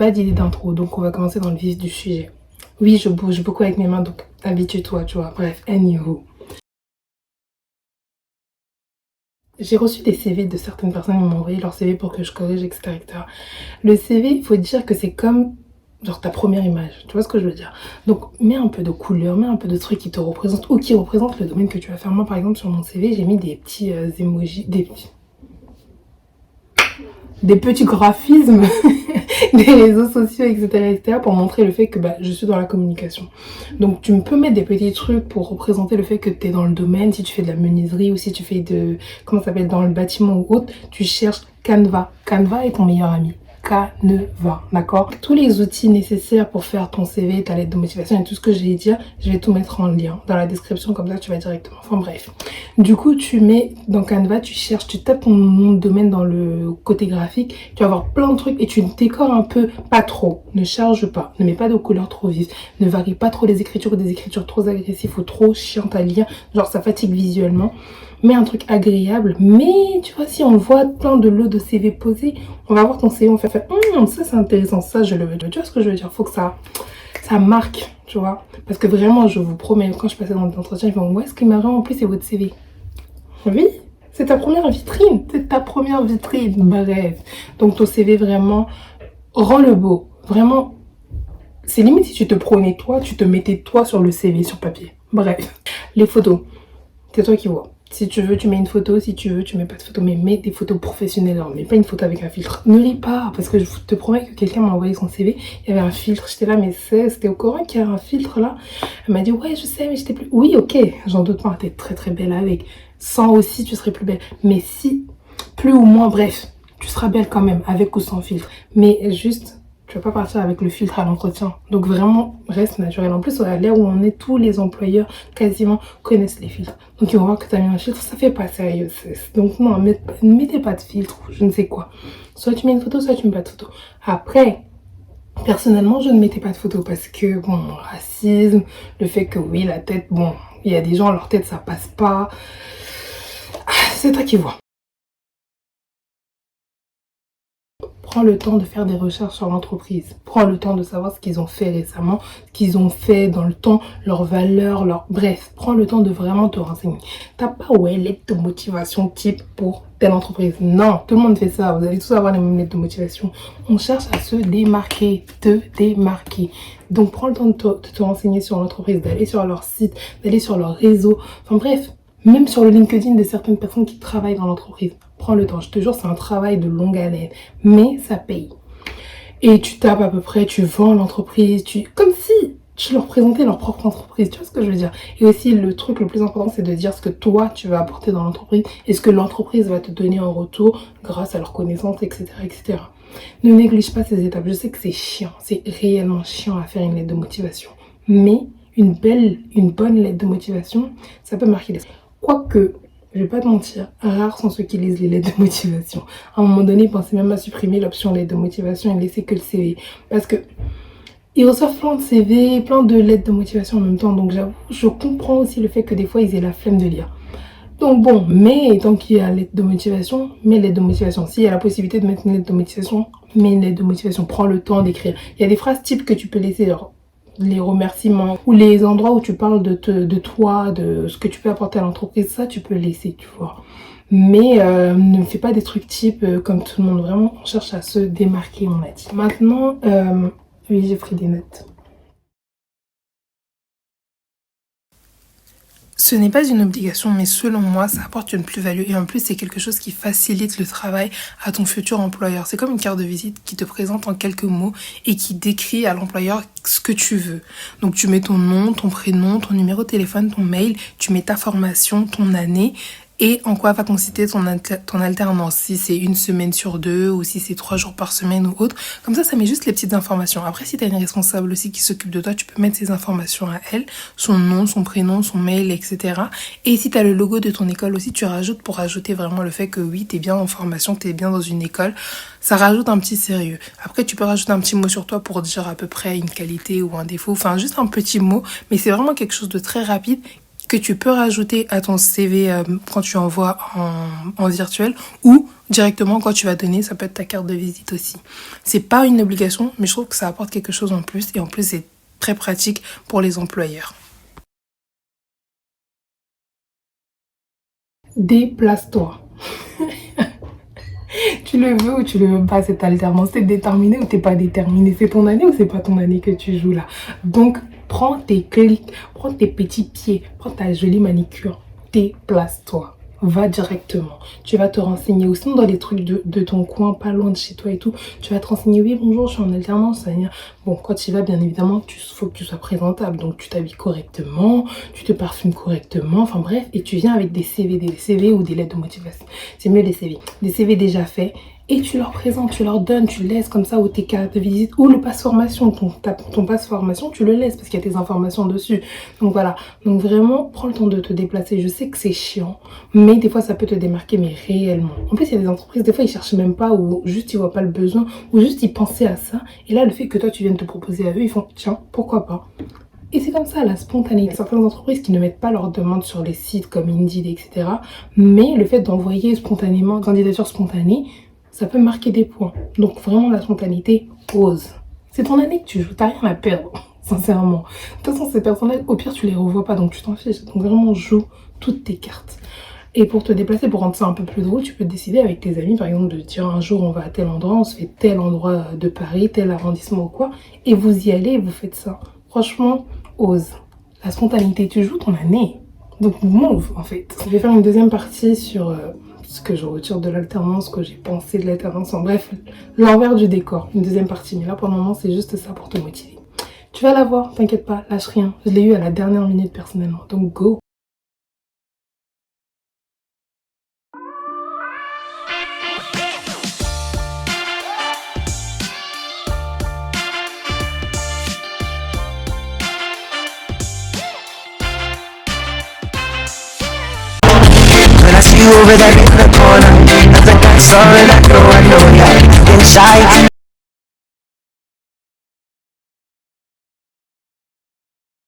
pas d'idée d'intro, donc on va commencer dans le vif du sujet. Oui, je bouge beaucoup avec mes mains, donc habitue-toi, tu vois. Bref, anywho. J'ai reçu des CV de certaines personnes, ils m'ont envoyé leur CV pour que je corrige, etc., etc. Le CV, il faut dire que c'est comme genre ta première image, tu vois ce que je veux dire. Donc mets un peu de couleur, mets un peu de trucs qui te représentent ou qui représentent le domaine que tu vas faire. Moi par exemple sur mon CV, j'ai mis des petits emojis, des petits graphismes des réseaux sociaux, etc., etc., pour montrer le fait que je suis dans la communication. Donc tu peux mettre des petits trucs pour représenter le fait que tu es dans le domaine, si tu fais de la menuiserie ou si tu fais comment ça s'appelle, dans le bâtiment ou autre, tu cherches Canva. Canva est ton meilleur ami. Canva, d'accord? Tous les outils nécessaires pour faire ton CV, ta lettre de motivation et tout ce que je vais dire, je vais tout mettre en lien dans la description, comme ça tu vas directement. Enfin bref. Du coup, tu mets dans Canva, tu cherches, tu tapes ton nom de domaine dans le côté graphique, tu vas avoir plein de trucs et tu décores un peu, pas trop, ne charge pas, ne mets pas de couleurs trop vives, ne varie pas trop les écritures ou des écritures trop agressives ou trop chiantes à lire, genre ça fatigue visuellement. Mets un truc agréable, mais tu vois, si on voit plein de lots de CV posés, on va voir ton CV, on fait ça c'est intéressant, ça je le veux. Tu vois ce que je veux dire? Faut que ça marque, tu vois. Parce que vraiment, je vous promets, quand je passais dans des entretiens, ils vont me dire, ouais, ce qui m'a vraiment plu, c'est votre CV. Oui, c'est ta première vitrine, c'est ta première vitrine, bref. Donc ton CV vraiment, rends-le beau, vraiment. C'est limite si tu te prenais toi, tu te mettais toi sur le CV, sur papier. Bref, les photos, c'est toi qui vois. Si tu veux, tu mets une photo. Si tu veux, tu mets pas de photo. Mais mets des photos professionnelles. Alors, mets pas une photo avec un filtre. Ne ris pas. Parce que je te promets que quelqu'un m'a envoyé son CV. Il y avait un filtre. J'étais là, mais c'était au courant qu'il y a un filtre là. Elle m'a dit, ouais, je sais, mais j'étais plus... Oui, ok. J'en doute pas. T'es très très belle avec. Sans aussi, tu serais plus belle. Mais si, plus ou moins, bref, tu seras belle quand même. Avec ou sans filtre. Mais juste... Tu vas pas partir avec le filtre à l'entretien. Donc vraiment, reste naturel. En plus, à l'ère où on est, tous les employeurs quasiment connaissent les filtres. Donc ils vont voir que tu as mis un filtre, ça fait pas sérieux. Donc non, ne mettez pas de filtre ou je ne sais quoi. Soit tu mets une photo, soit tu mets pas de photo. Après, personnellement, je ne mettais pas de photo parce que, bon, racisme, le fait que oui, la tête, bon, il y a des gens, leur tête, ça passe pas. C'est toi qui vois. Prends le temps de faire des recherches sur l'entreprise. Prends le temps de savoir ce qu'ils ont fait récemment, ce qu'ils ont fait dans le temps, leurs valeurs, Bref, prends le temps de vraiment te renseigner. T'as pas, ouais, lettre de motivation type pour telle entreprise. Non, tout le monde fait ça. Vous allez tous avoir les mêmes lettres de motivation. On cherche à se démarquer, te démarquer. Donc, prends le temps de te renseigner sur l'entreprise, d'aller sur leur site, d'aller sur leur réseau. Enfin bref, même sur le LinkedIn de certaines personnes qui travaillent dans l'entreprise. Prends le temps, je te jure, c'est un travail de longue haleine, mais ça paye. Et tu tapes à peu près, tu vends l'entreprise, comme si tu leur présentais leur propre entreprise, tu vois ce que je veux dire. Et aussi, le truc le plus important, c'est de dire ce que toi, tu vas apporter dans l'entreprise et ce que l'entreprise va te donner en retour grâce à leurs connaissances, etc., etc. Ne néglige pas ces étapes. Je sais que c'est chiant, c'est réellement chiant à faire une lettre de motivation. Mais une bonne lettre de motivation, ça peut marquer l'esprit. Quoique, je vais pas te mentir, rares sont ceux qui lisent les lettres de motivation. À un moment donné, ils pensaient même à supprimer l'option lettre de motivation et laisser que le CV. Parce que ils reçoivent plein de CV, plein de lettres de motivation en même temps. Donc j'avoue, je comprends aussi le fait que des fois, ils aient la flemme de lire. Donc bon, mais tant qu'il y a lettre de motivation, mets lettre de motivation. S'il y a la possibilité de mettre une lettre de motivation, mets une lettre de motivation. Prends le temps d'écrire. Il y a des phrases types que tu peux laisser, genre les remerciements ou les endroits où tu parles de toi, de ce que tu peux apporter à l'entreprise, ça tu peux laisser, tu vois. Mais ne fais pas des trucs types comme tout le monde. Vraiment, on cherche à se démarquer, on a dit. Maintenant, oui, j'ai pris des notes. Ce n'est pas une obligation, mais selon moi, ça apporte une plus-value et en plus, c'est quelque chose qui facilite le travail à ton futur employeur. C'est comme une carte de visite qui te présente en quelques mots et qui décrit à l'employeur ce que tu veux. Donc, tu mets ton nom, ton prénom, ton numéro de téléphone, ton mail, tu mets ta formation, ton année et en quoi va consister ton alternance, si c'est 1 semaine sur 2 ou si c'est 3 jours par semaine ou autre. Comme ça met juste les petites informations. Après, si tu as une responsable aussi qui s'occupe de toi, tu peux mettre ces informations à elle, son nom, son prénom, son mail, etc. Et si tu as le logo de ton école aussi, tu rajoutes pour rajouter vraiment le fait que oui, tu es bien en formation, tu es bien dans une école. Ça rajoute un petit sérieux. Après, tu peux rajouter un petit mot sur toi pour dire à peu près une qualité ou un défaut. Enfin, juste un petit mot, mais c'est vraiment quelque chose de très rapide que tu peux rajouter à ton CV quand tu envoies en virtuel ou directement quand tu vas donner, ça peut être ta carte de visite aussi. C'est pas une obligation, mais je trouve que ça apporte quelque chose en plus et en plus c'est très pratique pour les employeurs. Déplace-toi. Tu le veux ou tu le veux pas, cette alternance, t'es déterminé ou t'es pas déterminé, c'est ton année ou c'est pas ton année que tu joues là. Donc, prends tes clics, prends tes petits pieds, prends ta jolie manicure, déplace-toi. Va directement. Tu vas te renseigner aussi dans les trucs de ton coin, pas loin de chez toi et tout. Tu vas te renseigner, oui, bonjour, je suis en alternance. Bon, quand tu y vas, bien évidemment, faut que tu sois présentable. Donc, tu t'habilles correctement, tu te parfumes correctement. Enfin, bref, et tu viens avec des CV ou des lettres de motivation. C'est mieux les CV. Des CV déjà faits. Et tu leur présentes, tu leur donnes, tu laisses comme ça, ou tes cartes de visite, ou le passe formation, ton passe formation, tu le laisses parce qu'il y a tes informations dessus. Donc voilà, donc vraiment, prends le temps de te déplacer. Je sais que c'est chiant, mais des fois ça peut te démarquer, mais réellement. En plus, il y a des entreprises, des fois ils cherchent même pas, ou juste ils voient pas le besoin, ou juste ils pensaient à ça. Et là, le fait que toi tu viennes te proposer à eux, ils font, tiens, pourquoi pas. Et c'est comme ça, la spontanéité. Certaines entreprises qui ne mettent pas leurs demandes sur les sites comme Indeed, etc. Mais le fait d'envoyer spontanément, candidature spontanée, ça peut marquer des points. Donc vraiment, la spontanéité, ose. C'est ton année que tu joues, t'as rien à perdre, sincèrement. De toute façon, ces personnes-là, au pire, tu les revois pas, donc tu t'en fiches. Donc vraiment, joue toutes tes cartes. Et pour te déplacer, pour rendre ça un peu plus drôle, tu peux décider avec tes amis, par exemple, de dire un jour on va à tel endroit, on se fait tel endroit de Paris, tel arrondissement ou quoi, et vous y allez et vous faites ça. Franchement, ose. La spontanéité, tu joues ton année. Donc move, en fait. Je vais faire une deuxième partie sur ce que je retire de l'alternance, ce que j'ai pensé de l'alternance. En bref, l'envers du décor. Une deuxième partie. Mais là, pour le moment, c'est juste ça pour te motiver. Tu vas la voir, t'inquiète pas, lâche rien. Je l'ai eu à la dernière minute personnellement. Donc go. When I see you over there in the corner, I think I saw it, I know, yeah. Inside.